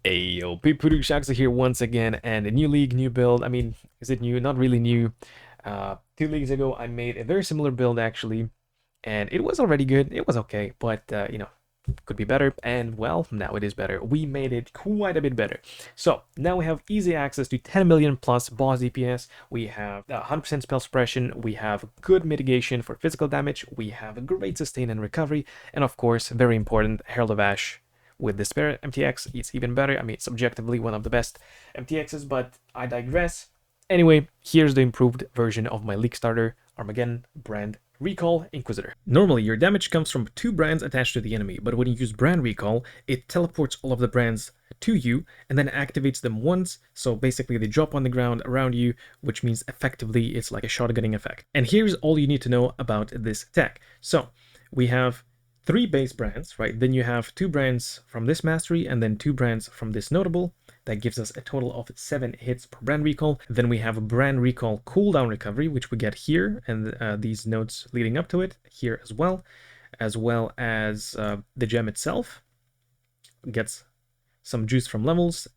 Ayo, Pipuru Shaxa here once again, and a new league, new build. I mean, is it new? Not really new. 2 leagues ago, I made a very similar build actually, and it was already good. It was okay, but could be better. And well, now it is better. We made it quite a bit better. So now we have easy access to 10 million plus boss DPS. We have 100% spell suppression. We have good mitigation for physical damage. We have a great sustain and recovery, and of course, very important, Herald of Ash. With Despair MTX, it's even better. I mean, it's objectively one of the best MTXs, but I digress. Anyway, here's the improved version of my league starter, Armageddon brand Recall Inquisitor. Normally, your damage comes from 2 brands attached to the enemy, but when you use brand recall, it teleports all of the brands to you and then activates them once, so basically they drop on the ground around you, which means effectively it's like a shotgunning effect. And here's all you need to know about this tech. So, we have 3 base brands, right? Then you have 2 brands from this mastery and then 2 brands from this notable. That gives us a total of 7 hits per brand recall. Then we have a brand recall cooldown recovery, which we get here, and these nodes leading up to it here as well as the gem itself gets some juice from levels.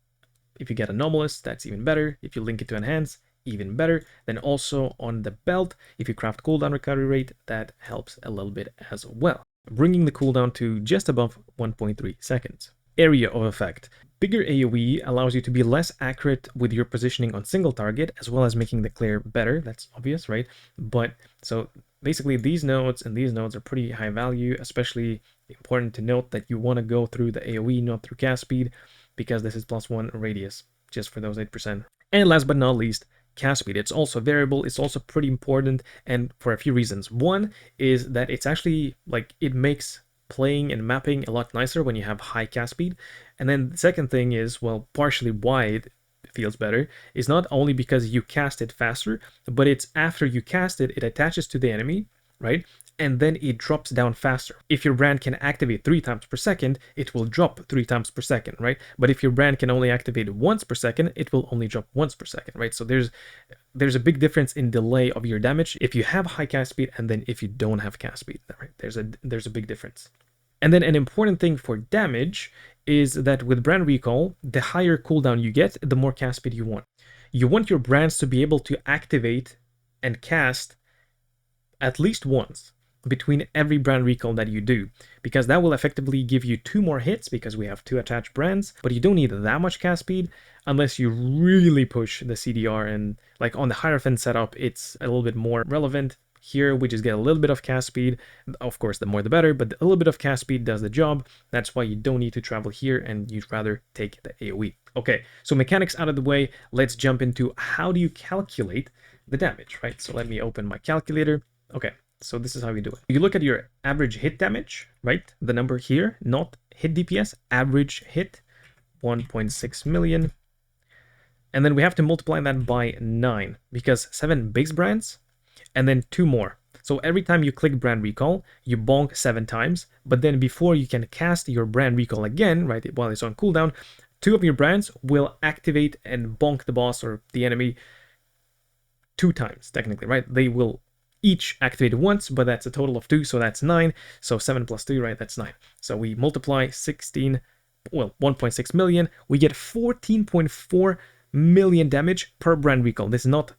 If you get Anomalous, that's even better. If you link it to Enhance, even better. Then also on the belt, if you craft cooldown recovery rate, that helps a little bit as well, bringing the cooldown to just above 1.3 seconds. Area of effect. Bigger AoE allows you to be less accurate with your positioning on single target, as well as making the clear better. That's obvious, right? But so basically these nodes and these nodes are pretty high value, especially important to note that you want to go through the AoE, not through cast speed, because this is +1 radius, just for those 8%. And last but not least, cast speed. It's also variable. It's also pretty important, and for a few reasons. One is that it's actually like it makes playing and mapping a lot nicer when you have high cast speed. And then the second thing is, well, partially why it feels better is not only because you cast it faster, but it's after you cast it, it attaches to the enemy, right? And then it drops down faster. If your brand can activate 3 times per second, it will drop 3 times per second, right? But if your brand can only activate once per second, it will only drop once per second, right? So there's a big difference in delay of your damage if you have high cast speed and then if you don't have cast speed, right? There's a big difference. And then an important thing for damage is that with brand recall, the higher cooldown you get, the more cast speed you want. You want your brands to be able to activate and cast at least once between every brand recall that you do, because that will effectively give you 2 more hits because we have 2 attached brands, but you don't need that much cast speed unless you really push the CDR, and like on the Hierophant setup, it's a little bit more relevant. Here we just get a little bit of cast speed. Of course, the more the better, but a little bit of cast speed does the job. That's why you don't need to travel here and you'd rather take the AoE. Okay, so mechanics out of the way, let's jump into how do you calculate the damage, right? So let me open my calculator. Okay, so this is how you do it. You look at your average hit damage, right? The number here, not hit DPS, average hit, 1.6 million. And then we have to multiply that by 9 because 7 base brands and then 2 more. So every time you click brand recall, you bonk 7 times, but then before you can cast your brand recall again, right, while it's on cooldown, 2 of your brands will activate and bonk the boss or the enemy 2 times, technically, right? They will each activate once, but that's a total of 2, so that's 9. So 7 plus 2, right, that's 9. So we multiply 16, well, 1.6 million. We get 14.4 million damage per brand recall. This is not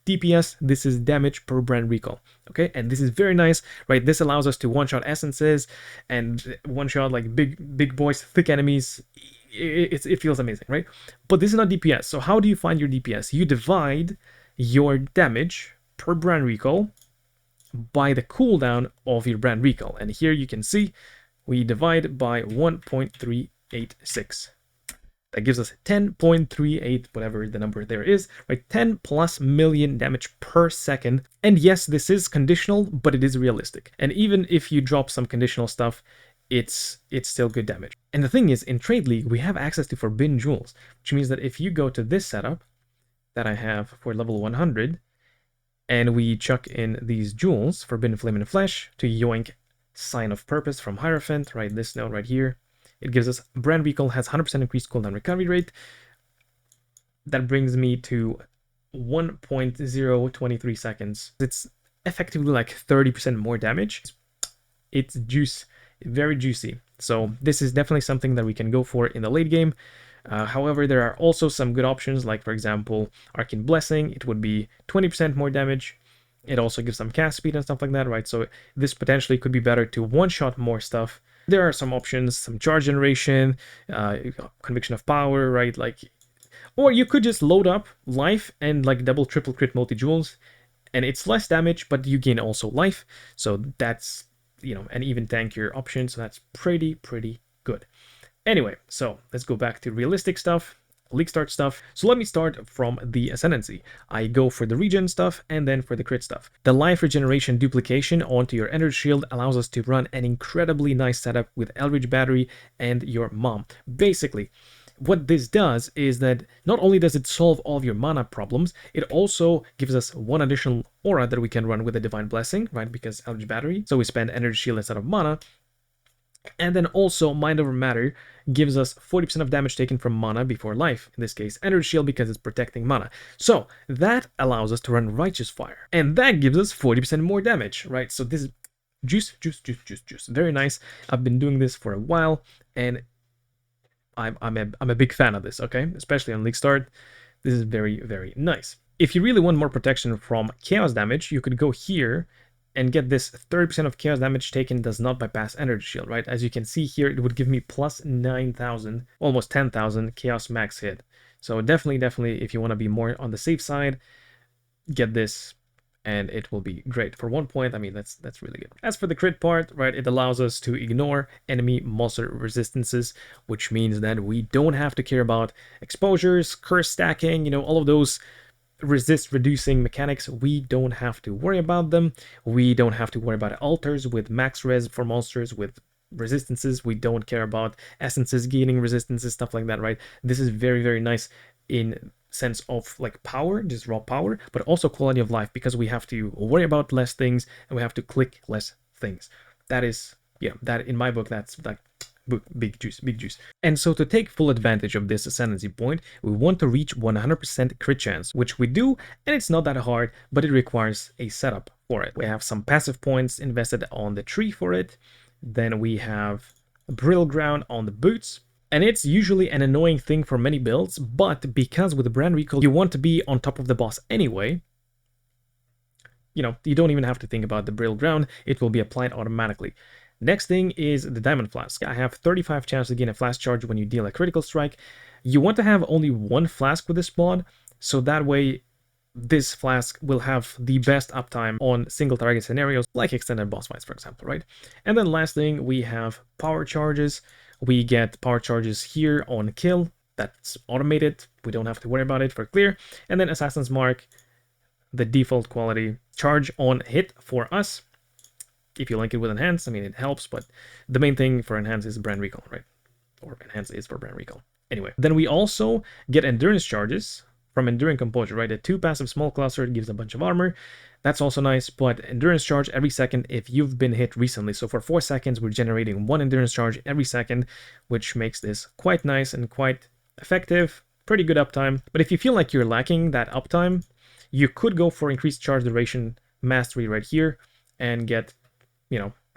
DPS, this is damage per brand recall, okay? And this is very nice, right? This allows us to one-shot essences and one-shot like big boys, thick enemies. It feels amazing, right? But this is not DPS, so how do you find your DPS? You divide your damage per brand recall by the cooldown of your brand recall. And here you can see we divide by 1.386. That gives us 10.38, whatever the number there is, right? 10 plus million damage per second. And yes, this is conditional, but it is realistic. And even if you drop some conditional stuff, it's still good damage. And the thing is, in Trade League, we have access to forbidden jewels, which means that if you go to this setup that I have for level 100, and we chuck in these jewels, Forbidden Flame and Flesh, to yoink Sign of Purpose from Hierophant, right? This node right here. It gives us brand recall has 100% increased cooldown recovery rate. That brings me to 1.023 seconds. It's effectively like 30% more damage. It's very juicy. So this is definitely something that we can go for in the late game. However, there are also some good options, like for example, Arcane Blessing. It would be 20% more damage. It also gives some cast speed and stuff like that, right? So this potentially could be better to one-shot more stuff. There are some options, some charge generation, conviction of power, right? Like, or you could just load up life and like double, triple crit multi-jewels, and it's less damage, but you gain also life. So that's, an even tankier option. So that's pretty good. Anyway, so let's go back to realistic stuff, league start stuff. So let me start from the Ascendancy. I go for the regen stuff and then for the crit stuff. The life regeneration duplication onto your energy shield allows us to run an incredibly nice setup with Eldritch Battery and your mom. Basically, what this does is that not only does it solve all of your mana problems, it also gives us one additional aura that we can run with a Divine Blessing, right? Because Eldritch Battery. So we spend energy shield instead of mana. And then also Mind Over Matter gives us 40% of damage taken from mana before life. In this case, Energy Shield because it's protecting mana. So that allows us to run Righteous Fire. And that gives us 40% more damage, right? So this is juice. Very nice. I've been doing this for a while and I'm a big fan of this, okay? Especially on League Start. This is very nice. If you really want more protection from chaos damage, you could go here and get this 30% of chaos damage taken does not bypass energy shield, right? As you can see here, it would give me plus 9,000, almost 10,000 chaos max hit. So definitely, if you want to be more on the safe side, get this and it will be great. For 1 point, I mean, that's really good. As for the crit part, right, it allows us to ignore enemy monster resistances, which means that we don't have to care about exposures, curse stacking, all of those resist reducing mechanics. We don't have to worry about them. We don't have to worry about altars with max res for monsters with resistances. We don't care about essences gaining resistances, stuff like that, right? This is very nice in sense of like power, just raw power, but also quality of life, because we have to worry about less things and we have to click less things. That is, that in my book, that's like big juice. And so to take full advantage of this Ascendancy point, we want to reach 100% crit chance, which we do, and it's not that hard, but it requires a setup for it. We have some passive points invested on the tree for it. Then we have Burial Ground on the boots. And it's usually an annoying thing for many builds, but because with the Brand Recall, you want to be on top of the boss anyway, you don't even have to think about the Burial Ground. It will be applied automatically. Next thing is the Diamond Flask. I have 35 chance to gain a flask charge when you deal a critical strike. You want to have only one flask with this mod, so that way this flask will have the best uptime on single target scenarios, like extended boss fights, for example, right? And then last thing, we have power charges. We get power charges here on kill. That's automated. We don't have to worry about it for clear. And then Assassin's Mark, the default quality charge on hit for us. If you link it with Enhance, I mean, it helps, but the main thing for Enhance is Brand Recall, right? Or Enhance is for Brand Recall. Anyway, then we also get Endurance charges from Enduring Composure, right? A 2 passive small cluster gives a bunch of armor. That's also nice, but Endurance charge every second if you've been hit recently. So for 4 seconds, we're generating 1 Endurance charge every second, which makes this quite nice and quite effective. Pretty good uptime. But if you feel like you're lacking that uptime, you could go for increased charge duration mastery right here and get,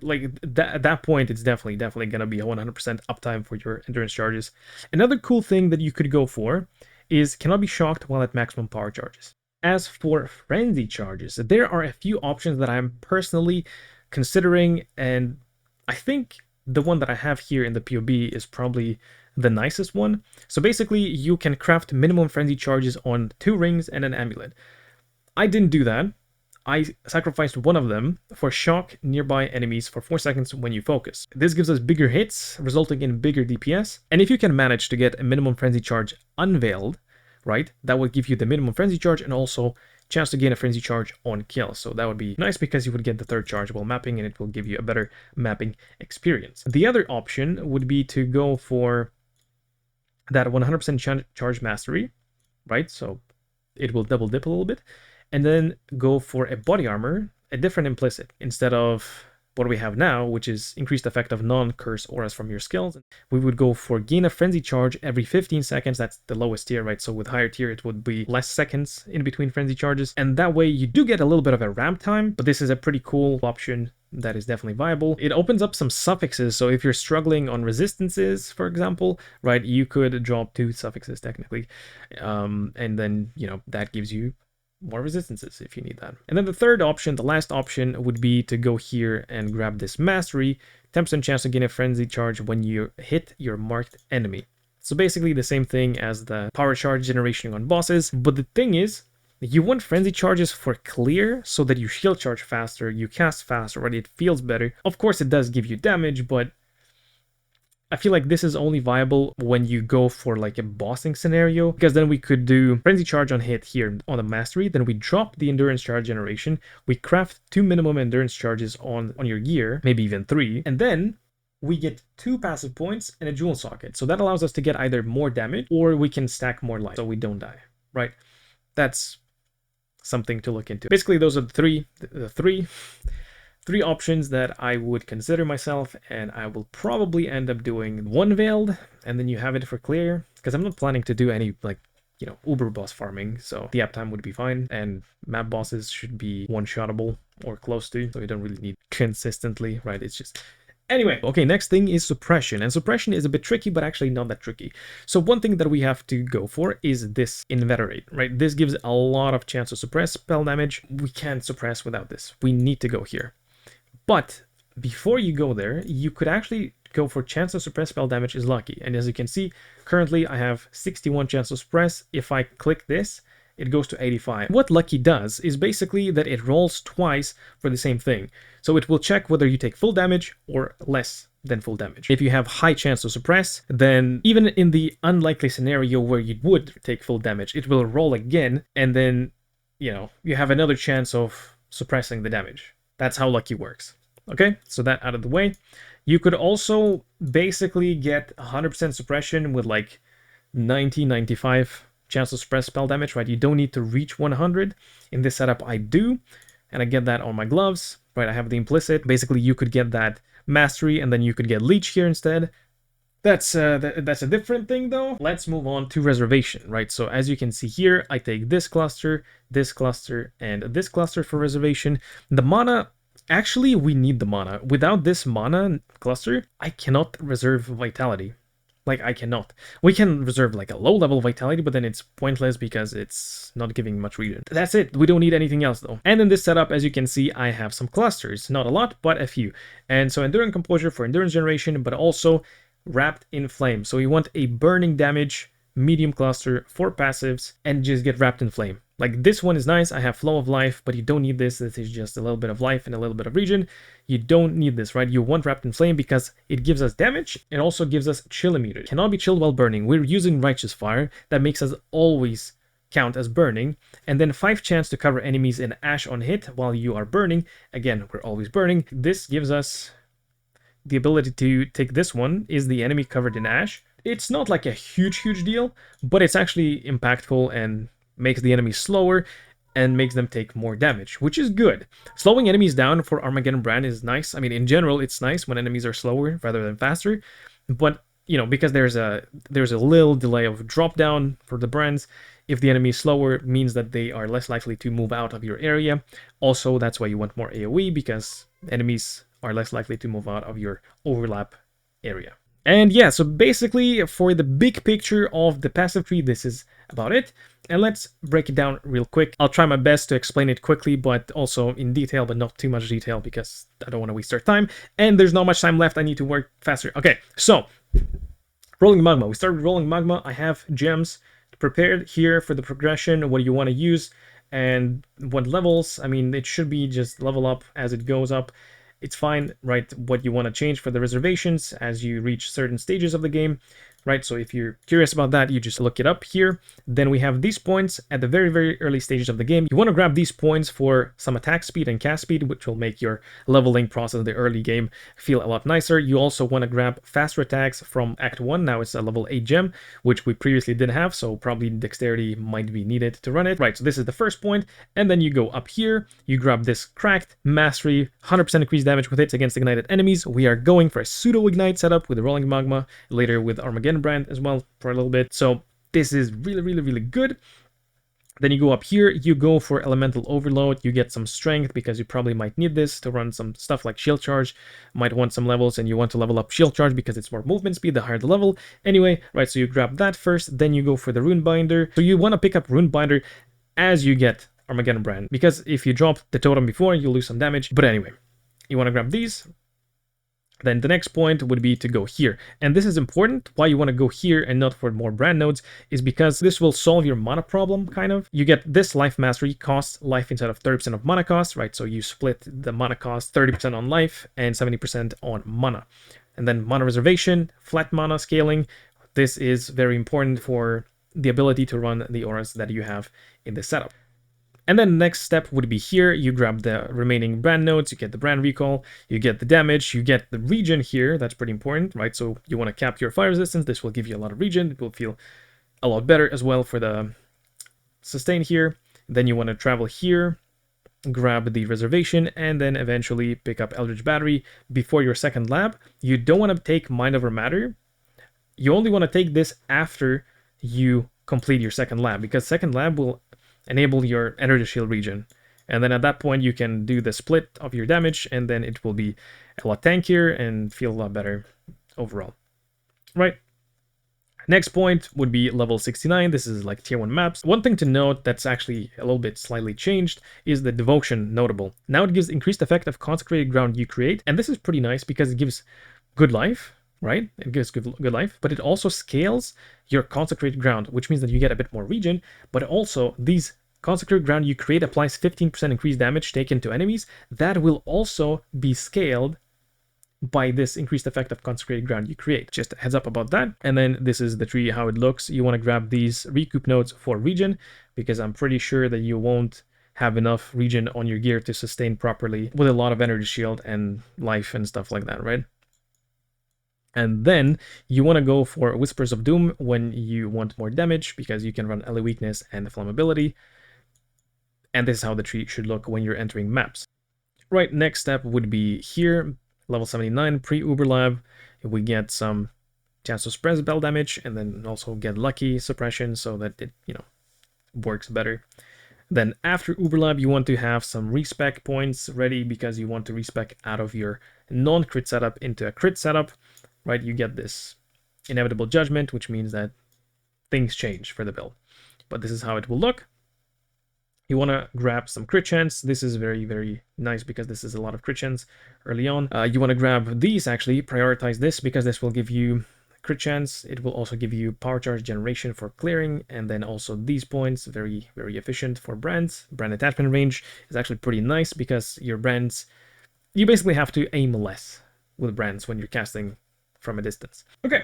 like at that point, it's definitely going to be a 100% uptime for your endurance charges. Another cool thing that you could go for is cannot be shocked while at maximum power charges. As for frenzy charges, there are a few options that I'm personally considering, and I think the one that I have here in the POB is probably the nicest one. So basically, you can craft minimum frenzy charges on 2 rings and an amulet. I didn't do that. I sacrificed one of them for shock nearby enemies for 4 seconds when you focus. This gives us bigger hits, resulting in bigger DPS. And if you can manage to get a minimum frenzy charge unveiled, right, that will give you the minimum frenzy charge and also chance to gain a frenzy charge on kill. So that would be nice because you would get the 3rd charge while mapping and it will give you a better mapping experience. The other option would be to go for that 100% charge mastery, right? So it will double dip a little bit. And then go for a body armor, a different implicit, instead of what we have now, which is increased effect of non-curse auras from your skills. We would go for gain a frenzy charge every 15 seconds. That's the lowest tier, right? So with higher tier, it would be less seconds in between frenzy charges. And that way you do get a little bit of a ramp time, but this is a pretty cool option that is definitely viable. It opens up some suffixes, so if you're struggling on resistances, for example, right, you could drop 2 suffixes technically, and then, you know, that gives you more resistances if you need that. And then the third option, the last option, would be to go here and grab this mastery, 10% chance to gain a frenzy charge when you hit your marked enemy. So basically the same thing as the power charge generation on bosses, but the thing is, you want frenzy charges for clear so that you shield charge faster, you cast faster, right? It feels better. Of course it does give you damage, but I feel like this is only viable when you go for like a bossing scenario, because then we could do frenzy charge on hit here on the mastery, then we drop the endurance charge generation, we craft 2 minimum endurance charges on your gear, maybe even 3, and then we get 2 passive points and a jewel socket. So that allows us to get either more damage or we can stack more life so we don't die, right? That's something to look into. Basically, those are the three options that I would consider myself, and I will probably end up doing 1 veiled, and then you have it for clear, because I'm not planning to do any, like, you know, uber boss farming, so the uptime would be fine, and map bosses should be one-shottable or close to, so you don't really need consistently, right? It's just... Anyway, okay, next thing is suppression, and suppression is a bit tricky, but actually not that tricky. So one thing that we have to go for is this inveterate, right? This gives a lot of chance to suppress spell damage. We can't suppress without this. We need to go here. But before you go there, you could actually go for chance to suppress spell damage is lucky. And as you can see, currently I have 61 chance to suppress. If I click this, it goes to 85. What lucky does is basically that it rolls twice for the same thing. So it will check whether you take full damage or less than full damage. If you have high chance to suppress, then even in the unlikely scenario where you would take full damage, it will roll again, and then, you know, you have another chance of suppressing the damage. That's how lucky works. Okay, so that out of the way. You could also basically get 100% suppression with like 90, 95 chance to suppress spell damage, right? You don't need to reach 100. In this setup, I do, and I get that on my gloves, right? I have the implicit. Basically, you could get that mastery, and then you could get leech here instead. That's a different thing, though. Let's move on to reservation, right? So as you can see here, I take this cluster, and this cluster for reservation. The mana, actually, we need the mana. Without this mana cluster, I cannot reserve vitality. Like, I cannot. We can reserve like a low-level vitality, but then it's pointless because it's not giving much regen. That's it. We don't need anything else, though. And in this setup, as you can see, I have some clusters. Not a lot, but a few. And so Enduring Composure for endurance generation, but also Wrapped in Flame. So you want a burning damage medium cluster for passives and just get Wrapped in Flame. Like, this one is nice. I have Flow of Life, but you don't need this. This is just a little bit of life and a little bit of regen. You don't need this, right? You want Wrapped in Flame because it gives us damage. It also gives us chill immunity. Cannot be chilled while burning. We're using Righteous Fire. That makes us always count as burning. And then 5 chance to cover enemies in ash on hit while you are burning. Again, we're always burning. This gives us the ability to take this one. Is the enemy covered in ash? It's not like a huge deal, but it's actually impactful and makes the enemy slower and makes them take more damage, which is good. Slowing enemies down for Armageddon brand is nice. I mean, in general, it's nice when enemies are slower rather than faster, but, you know, because there's a little delay of drop down for the brands, if the enemy is slower, it means that they are less likely to move out of your area. Also, that's why you want more AoE, because enemies are less likely to move out of your overlap area. And yeah, so basically for the big picture of the passive tree, this is about it. And let's break it down real quick. I'll try my best to explain it quickly, but also in detail, but not too much detail because I don't want to waste our time. And there's not much time left. I need to work faster. Okay, so Rolling Magma. We started Rolling Magma. I have gems prepared here for the progression, what you want to use, and what levels. I mean, it should be just level up as it goes up. It's fine, right? What you want to change for the reservations as you reach certain stages of the game, right? So if you're curious about that, you just look it up here. Then we have these points at the very early stages of the game. You want to grab these points for some attack speed and cast speed, which will make your leveling process in the early game feel a lot nicer. You also want to grab faster attacks from Act 1. Now it's a level 8 gem, which we previously didn't have, so probably dexterity might be needed to run it. Right, so this is the first point, and then you go up here, you grab this Cracked Mastery, 100% increased damage with hits against ignited enemies. We are going for a pseudo-ignite setup with the Rolling Magma, later with Armageddon brand as well for a little bit. So this is really good. Then you go up here, you go for elemental overload, you get some strength because you probably might need this to run some stuff like shield charge, might want some levels and you want to level up shield charge because it's more movement speed the higher the level. Anyway, right, so you grab that first, then you go for the rune binder. So you want to pick up rune binder as you get Armageddon brand, because if you drop the totem before, you'll lose some damage. But anyway, you want to grab these. Then the next point would be to go here. And this is important. Why you want to go here and not for more brand nodes is because this will solve your mana problem, kind of. You get this life mastery costs life instead of 30% of mana cost, right? So you split the mana cost 30% on life and 70% on mana. And then mana reservation, flat mana scaling. This is very important for the ability to run the auras that you have in the setup. And then the next step would be here. You grab the remaining brand nodes, you get the brand recall, you get the damage, you get the regen here. That's pretty important, right? So you want to cap your fire resistance. This will give you a lot of regen. It will feel a lot better as well for the sustain here. Then you want to travel here, grab the reservation, and then eventually pick up Eldritch Battery before your second lab. You don't want to take Mind Over Matter. You only want to take this after you complete your second lab, because second lab will enable your energy shield regen, and then at that point you can do the split of your damage, and then it will be a lot tankier and feel a lot better overall, right? Next point would be level 69. This is like tier 1 maps. One thing to note that's actually a little bit slightly changed is the devotion notable. Now it gives increased effect of consecrated ground you create, and this is pretty nice because it gives good life, right? It gives good life, but it also scales your consecrated ground, which means that you get a bit more regen, but also these consecrated ground you create applies 15% increased damage taken to enemies. That will also be scaled by this increased effect of consecrated ground you create. Just a heads up about that. And then this is the tree, how it looks. You want to grab these recoup nodes for regen, because I'm pretty sure that you won't have enough regen on your gear to sustain properly with a lot of energy shield and life and stuff like that, right? And then you want to go for Whispers of Doom when you want more damage, because you can run Ele Weakness and Flammability. And this is how the tree should look when you're entering maps. Right, next step would be here, level 79, pre-Uber Lab. We get some chance to suppress spell damage, and then also get lucky suppression so that it, works better. Then after Uber Lab, you want to have some respec points ready, because you want to respec out of your non-crit setup into a crit setup. Right, you get this inevitable judgment, which means that things change for the build. But this is how it will look. You want to grab some crit chance. This is very, very nice because this is a lot of crit chance early on. You want to grab these, actually, prioritize this, because this will give you crit chance. It will also give you power charge generation for clearing, and then also these points, very, very efficient for brands. Brand attachment range is actually pretty nice, because your brands, you basically have to aim less with brands when you're casting from a distance. Okay,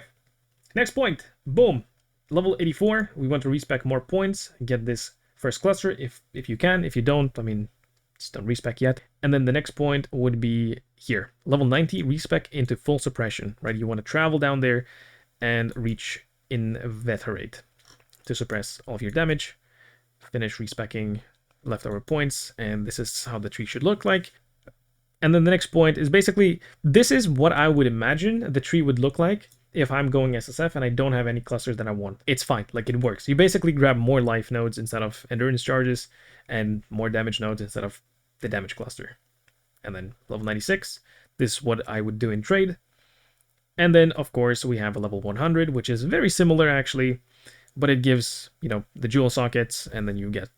next point, boom, level 84. We want to respec more points, get this first cluster if you can. If you don't, I mean, just don't respec yet. And then the next point would be here, level 90, respec into full suppression, right? You want to travel down there and reach Inveterate to suppress all of your damage, finish respecking leftover points, and this is how the tree should look like. And then the next point is basically, this is what I would imagine the tree would look like if I'm going SSF and I don't have any clusters that I want. It's fine, like it works. You basically grab more life nodes instead of endurance charges, and more damage nodes instead of the damage cluster. And then level 96, this is what I would do in trade. And then, of course, we have a level 100, which is very similar actually, but it gives, the jewel sockets, and then you get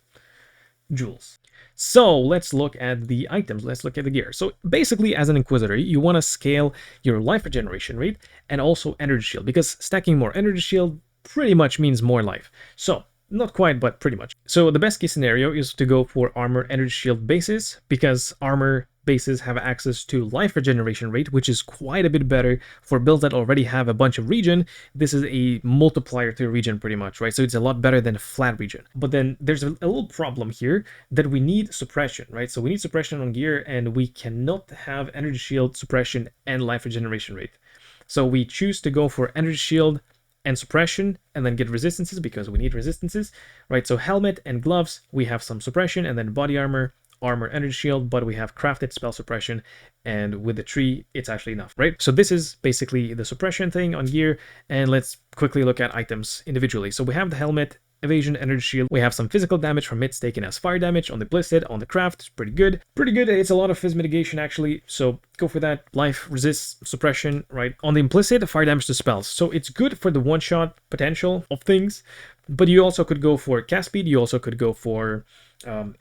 jewels. So let's look at the items, let's look at the gear. So basically, as an Inquisitor, you want to scale your life regeneration rate and also energy shield, because stacking more energy shield pretty much means more life. So, not quite, but pretty much. So the best case scenario is to go for armor energy shield bases, because armor bases have access to life regeneration rate, which is quite a bit better for builds that already have a bunch of regen. This is a multiplier to regen pretty much, right? So it's a lot better than flat regen. But then there's a little problem here that we need suppression, right? So we need suppression on gear, and we cannot have energy shield, suppression, and life regeneration rate. So we choose to go for energy shield and suppression, and then get resistances, because we need resistances, right? So helmet and gloves, we have some suppression, and then body armor, energy shield, but we have crafted spell suppression, and with the tree it's actually enough, right? So this is basically the suppression thing on gear, and let's quickly look at items individually. So we have the helmet evasion, energy shield. We have some physical damage from hits taken as fire damage on the Blizzard, on the craft. It's pretty good. Pretty good. It's a lot of phys mitigation actually, so go for that. Life, resist, suppression, right? On the implicit, fire damage to spells. So it's good for the one-shot potential of things, but you also could go for cast speed. You also could go for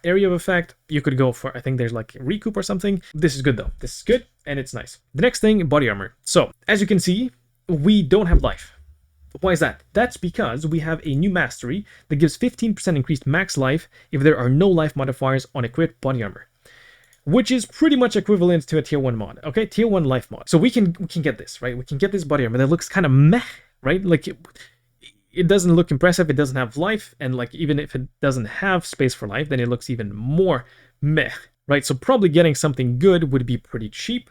area of effect. You could go for, I think there's like recoup or something. This is good though. This is good and it's nice. The next thing, body armor. So as you can see, we don't have life. Why is that? That's because we have a new mastery that gives 15% increased max life if there are no life modifiers on equipped body armor, which is pretty much equivalent to a tier 1 mod, okay? Tier 1 life mod. So we can get this, right? We can get this body armor that looks kind of meh, right? Like it doesn't look impressive, it doesn't have life, and like even if it doesn't have space for life, then it looks even more meh, right? So probably getting something good would be pretty cheap.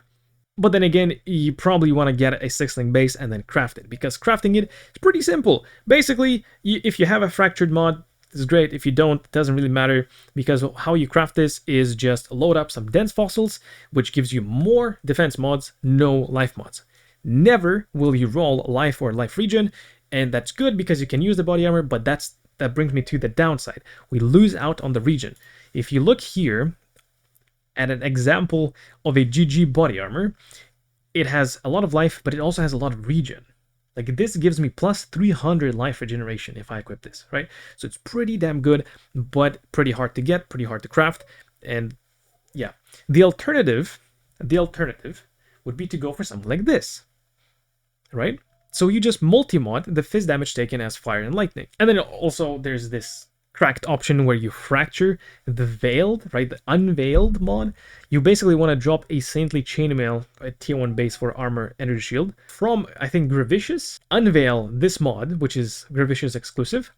But then again, you probably want to get a 6-link base and then craft it, because crafting it is pretty simple. Basically, if you have a fractured mod, this is great. If you don't, it doesn't really matter, because how you craft this is just load up some dense fossils, which gives you more defense mods, no life mods. Never will you roll life or life regen, and that's good because you can use the body armor, but that brings me to the downside. We lose out on the regen. If you look here at an example of a GG body armor, it has a lot of life, but it also has a lot of regen. Like this gives me plus 300 life regeneration if I equip this, right? So it's pretty damn good, but pretty hard to get, pretty hard to craft. And yeah, the alternative would be to go for something like this, right? So you just multi-mod the phys damage taken as fire and lightning. And then also there's this cracked option where you fracture the veiled, right? The unveiled mod. You basically want to drop a Saintly Chainmail, a tier 1 base for armor energy shield from, I think, Gravicious. Unveil this mod, which is Gravicious exclusive,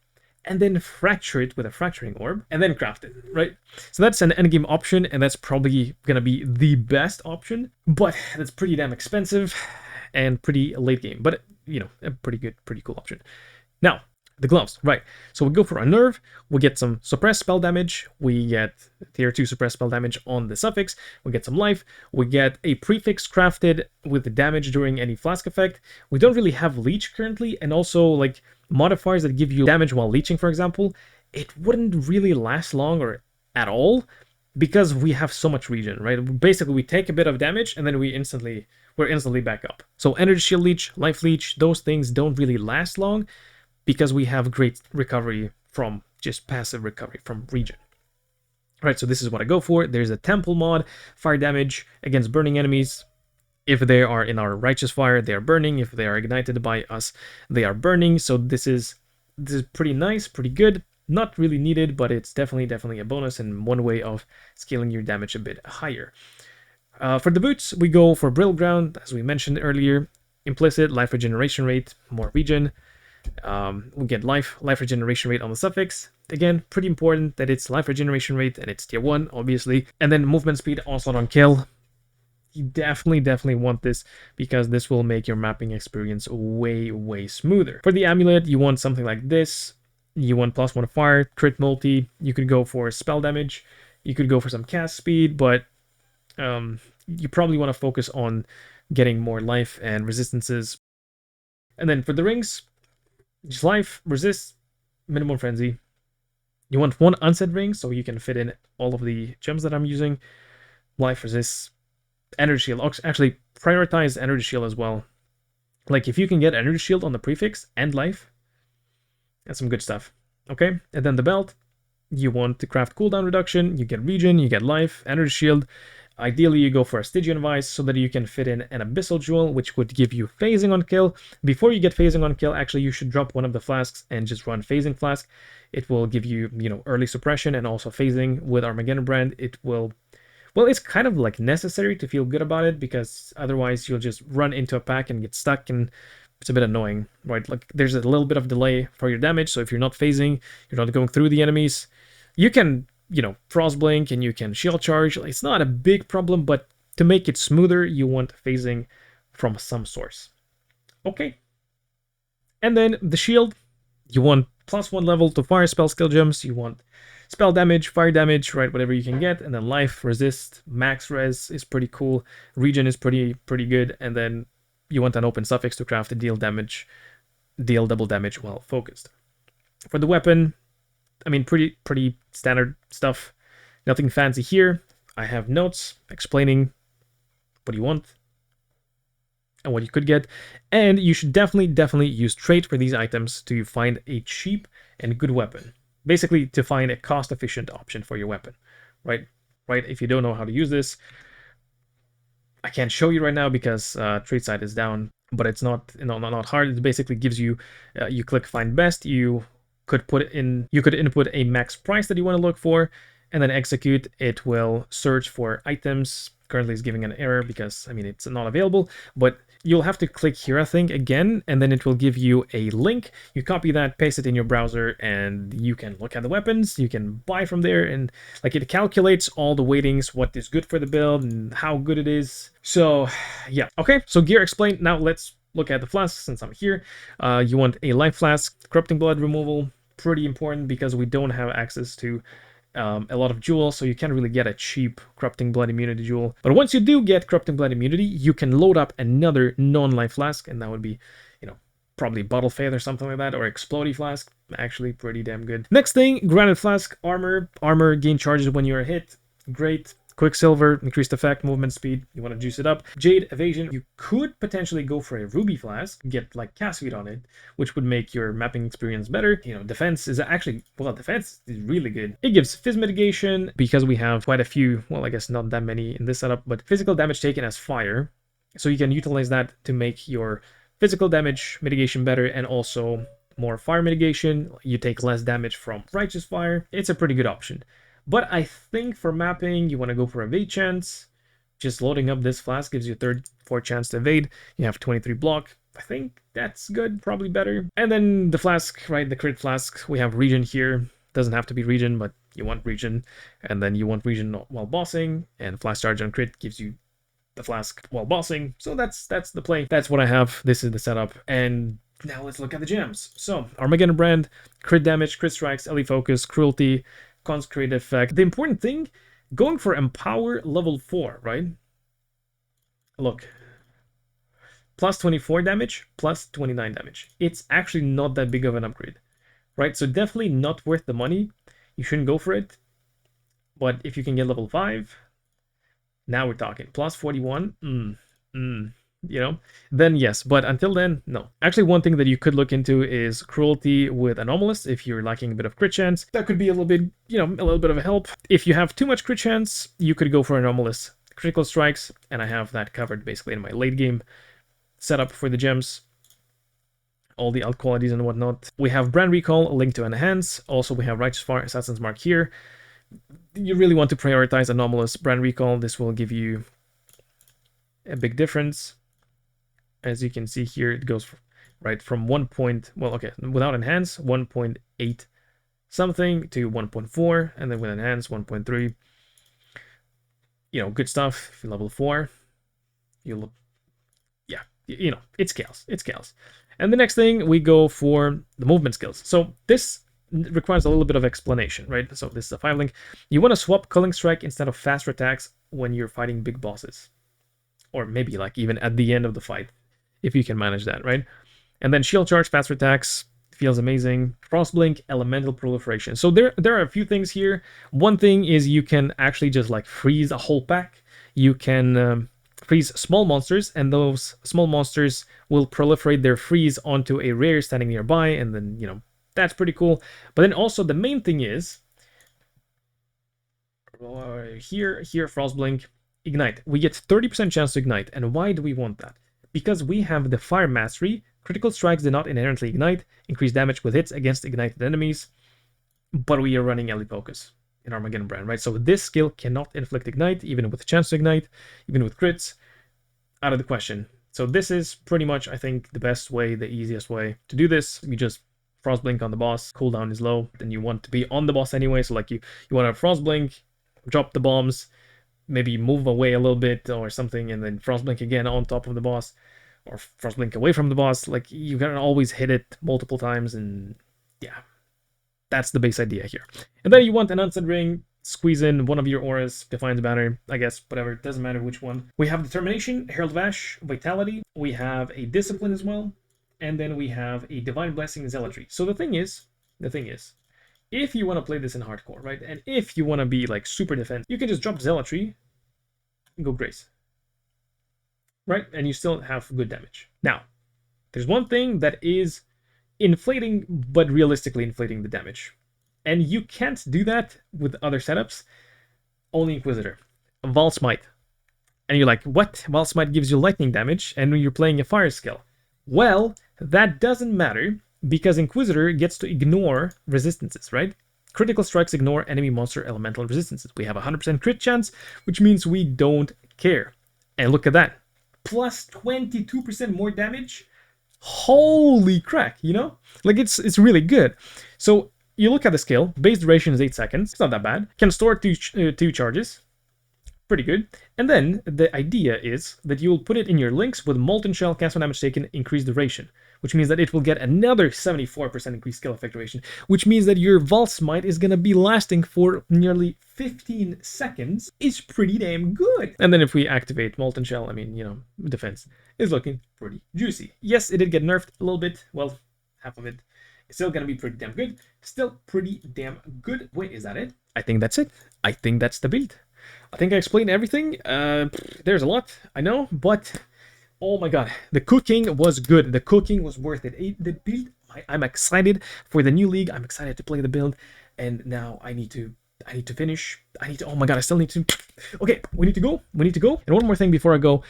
and then fracture it with a fracturing orb, and then craft it, right? So that's an endgame option, and that's probably gonna be the best option, but that's pretty damn expensive and pretty late game, but you know, a pretty good, pretty cool option. Now, the gloves, right? So we go for a nerve, we get some suppressed spell damage, we get tier 2 suppressed spell damage on the suffix, we get some life, we get a prefix crafted with the damage during any flask effect. We don't really have leech currently, and also like modifiers that give you damage while leeching, for example, it wouldn't really last long or at all because we have so much regen, right? Basically, we take a bit of damage and then we're instantly back up. So energy shield leech, life leech, those things don't really last long, because we have great recovery from just passive recovery from regen. Right, so this is what I go for. There's a temple mod, fire damage against burning enemies. If they are in our righteous fire, they are burning. If they are ignited by us, they are burning. So this is pretty nice, pretty good. Not really needed, but it's definitely a bonus and one way of scaling your damage a bit higher. For the boots, we go for Brittle Ground, as we mentioned earlier. Implicit, life regeneration rate, more regen. We get life regeneration rate on the suffix. Again, pretty important that it's life regeneration rate and it's tier 1, obviously. And then movement speed, onslaught on kill. You definitely want this, because this will make your mapping experience way smoother. For the amulet, you want something like this. You want +1 fire, crit multi. You could go for spell damage. You could go for some cast speed, but you probably want to focus on getting more life and resistances. And then for the rings, just life, resist, minimum frenzy. You want 1 unset ring so you can fit in all of the gems that I'm using. Life, resist, energy shield. Actually, prioritize energy shield as well. Like if you can get energy shield on the prefix and life, that's some good stuff. Okay, and then the belt, you want to craft cooldown reduction. You get regen, you get life, energy shield. Ideally, you go for a Stygian Vice so that you can fit in an Abyssal Jewel, which would give you phasing on kill. Before you get phasing on kill, actually, you should drop one of the flasks and just run phasing flask. It will give you, early suppression and also phasing with Armageddon brand. It will, well, it's kind of like necessary to feel good about it, because otherwise you'll just run into a pack and get stuck, and it's a bit annoying, right? Like there's a little bit of delay for your damage, so if you're not phasing, you're not going through the enemies, you can frost blink and you can shield charge. It's not a big problem, but to make it smoother, you want phasing from some source. Okay. And then the shield, you want +1 level to fire spell skill gems. You want spell damage, fire damage, right? Whatever you can get. And then life, resist, max res is pretty cool. Regen is pretty good. And then you want an open suffix to craft to deal double damage while focused. For the weapon, I mean, pretty standard stuff. Nothing fancy here. I have notes explaining what you want and what you could get. And you should definitely use trade for these items to find a cheap and good weapon. Basically, to find a cost-efficient option for your weapon, right? Right? If you don't know how to use this, I can't show you right now because trade site is down, but it's not hard. It basically gives you, you click find best, you could input a max price that you want to look for, and then execute. It will search for items. Currently it's giving an error because, I mean, it's not available, but you'll have to click here, I think, again, and then it will give you a link. You copy that, paste it in your browser, and you can look at the weapons. You can buy from there, and like it calculates all the weightings, what is good for the build, and how good it is. So, yeah. Okay, so gear explained. Now let's look at the flasks since I'm here. You want a life flask, corrupting blood removal. Pretty important because we don't have access to a lot of jewels, so you can't really get a cheap Corrupting Blood immunity jewel. But once you do get Corrupting Blood immunity, you can load up another non-life flask, and that would be, you know, probably Bottle Faith or something like that, or Explodey Flask. Actually, pretty damn good. Next thing, Granite Flask, armor. Armor gain charges when you're hit. Great. Quicksilver, increased effect, movement speed, you want to juice it up. Jade, evasion, you could potentially go for a Ruby Flask, get like cast speed on it, which would make your mapping experience better. You know, defense is actually, well, defense is really good. It gives fizz mitigation because we have quite a few, well, I guess not that many in this setup, but physical damage taken as fire. So you can utilize that to make your physical damage mitigation better, and also more fire mitigation. You take less damage from righteous fire. It's a pretty good option. But I think for mapping, you want to go for evade chance. Just loading up this flask gives you a 4 chance to evade. You have 23 block. I think that's good, probably better. And then the flask, right, the crit flask. We have regen here. Doesn't have to be regen, but you want regen. And then you want regen while bossing. And flash charge on crit gives you the flask while bossing. So that's the play. That's what I have. This is the setup. And now let's look at the gems. So Armageddon brand, crit damage, crit strikes, LE focus, cruelty, consecrate effect. The important thing, going for empower level 4, right? Look, plus 24 damage, plus 29 damage. It's actually not that big of an upgrade, right? So definitely not worth the money. You shouldn't go for it. But if you can get level 5, now we're talking. Plus 41, you know, then yes, but until then, no. Actually, one thing that you could look into is cruelty with anomalous. If you're lacking a bit of crit chance, that could be a little bit, you know, a little bit of a help. If you have too much crit chance, you could go for anomalous critical strikes, and I have that covered basically in my late game setup for the gems, all the alt qualities and whatnot. We have brand recall, a link to enhance. Also, we have righteous fire, assassin's mark here. You really want to prioritize anomalous brand recall. This will give you a big difference. As you can see here, it goes right from 1 point, well, okay, without enhance, 1.8 something to 1.4, and then with enhance, 1.3. You know, good stuff. If you level 4, you look, yeah, you know, it scales. And the next thing, we go for the movement skills. So this requires a little bit of explanation, right? So this is a 5 link. You want to swap Culling Strike instead of faster attacks when you're fighting big bosses. Or maybe like even at the end of the fight, if you can manage that, right? And then shield charge, faster attacks, feels amazing. Frostblink, elemental proliferation. So there are a few things here. One thing is you can actually just like freeze a whole pack. You can freeze small monsters, and those small monsters will proliferate their freeze onto a rare standing nearby, and then, you know, that's pretty cool. But then also the main thing is here, Frostblink, ignite. We get 30% chance to ignite. And why do we want that? Because we have the fire mastery. Critical strikes do not inherently ignite. Increase damage with hits against ignited enemies. But we are running LE focus in Armageddon brand, right? So this skill cannot inflict ignite, even with chance to ignite, even with crits. Out of the question. So this is pretty much, I think, the best way, the easiest way to do this. You just Frostblink on the boss. Cooldown is low. Then you want to be on the boss anyway. So like you want to Frostblink, drop the bombs, maybe move away a little bit or something, and then Frostblink again on top of the boss, or Frostblink away from the boss. Like, you can always hit it multiple times, and yeah, that's the base idea here. And then you want an Unset Ring, squeeze in one of your auras, Defiance Banner, I guess, whatever, it doesn't matter which one. We have Determination, Herald of Ash, Vitality, we have a Discipline as well, and then we have a Divine Blessing and Zealotry. So the thing is, the thing is, if you want to play this in hardcore, right, and if you want to be like super defense, you can just drop Zealotry and go Grace, right, and you still have good damage. Now, there's one thing that is inflating, but realistically inflating the damage, and you can't do that with other setups. Only Inquisitor, Vaal Smite. And you're like, what? Vaal Smite gives you lightning damage, and you're playing a fire skill. Well, that doesn't matter, because Inquisitor gets to ignore resistances, right? Critical strikes ignore enemy monster elemental resistances. We have a 100% crit chance, which means we don't care. And look at that. Plus 22% more damage? Holy crack, you know? Like, it's really good. So, you look at the skill. Base duration is 8 seconds. It's not that bad. Can store two charges. Pretty good. And then the idea is that you will put it in your links with Molten Shell, cast when damage taken, increased duration, which means that it will get another 74% increased skill effect duration, which means that your Vaal Smite is going to be lasting for nearly 15 seconds. It's pretty damn good. And then if we activate Molten Shell, I mean, you know, defense is looking pretty juicy. Yes, it did get nerfed a little bit. Well, half of it. It's still going to be pretty damn good. Still pretty damn good. Wait, is that it? I think that's it. I think that's the build. I think I explained everything. There's a lot, I know, but oh my god, the cooking was good. The cooking was worth it. The build, I'm excited for the new league. I'm excited to play the build, and now I need to finish. Oh my god, I still need to. Okay, we need to go. And one more thing before I go.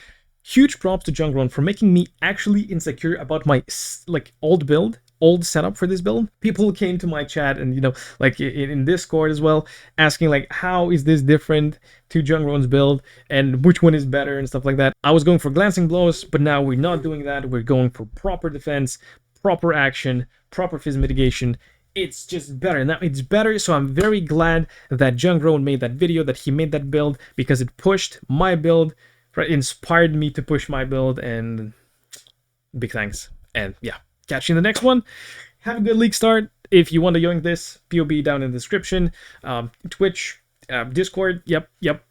Huge props to Jungroan for making me actually insecure about my like old setup for this build. People came to my chat and, you know, like in Discord as well, asking like, how is this different to Jungroan's build and which one is better and stuff like that. I was going for glancing blows, but now we're not doing that. We're going for proper defense, proper action, proper phys mitigation. It's just better. Now it's better, so I'm very glad that Jungroan made that video, that he made that build, because it pushed my build, right? Inspired me to push my build, and big thanks. And yeah. Catch you in the next one. Have a good league start. If you want to join this, POB down in the description. Twitch, Discord, yep.